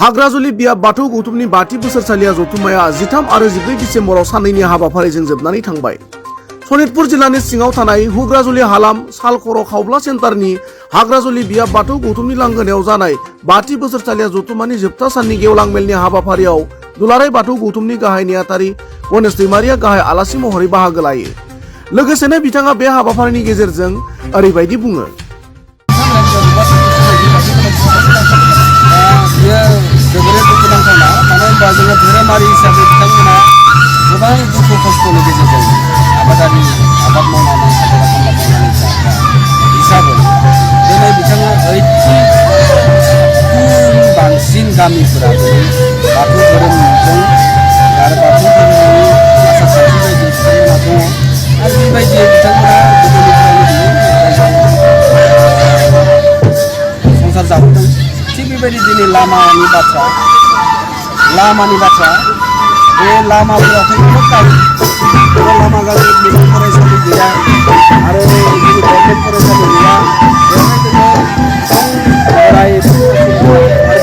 हाग्राजुलि बिया बाथौ गौतुमनि 5थि बोसोरसालिया जथुम्माया 13 आरो 14 डिसेम्बराव साननैनि हाबाफारिजों जोबनानै थांबाय। सनितपुर जिल्लानि सिङाव थानाय हुग्राजुलि हालाम सालखर' खावब्ला सेन्टारनि हाग्राजुलि बिया बाथौ गौतुमनि लांगोनायाव जानाय 5थि बोसोरसालिया जथुम्मानि जोबथा साननि गेवलां मेलनि हाबाफारियाव दुलाराय बाथौ गौतुमनि गाहाय नेहाथारि गणेश दैमारिया गाहाय आलासि महरै बाहागो लायो। लोगोसेनो बिथाङा बे हाबाफारिनि गेजेरजों ओरैबायदि बुङो। जोबोरै दुखुनांथावना मानो होनबा जोङो धोरोमारि हिसाबै बिथांमोना गोबां दुखु खस्थ'नि गेजेरजों आबाद मावनानै हाजिरा खामला मावनानै जाग्रा हिसाबै दिनै बिथाङा 82 बांसिन गामिफोरा दिनै बाथौ धोरोमजों आरो बाथौ धोरोमनि आसार खान्थि बायदि बिथांमोना दङ आरो बेबायदियै बिथांमोना गोदोनिफ्रायनो संसार जाबोदों। थिग बेबायदि दिनै लामानि बाथ्रा बे लामाफोराथ' बहुद गाज्रि लामा गाज्रि मोजां फरायसालि गैया आरो जोंनि गभर्नमेन्ट फरायसालि गैया बेवहाय जोङो गोबां बोराय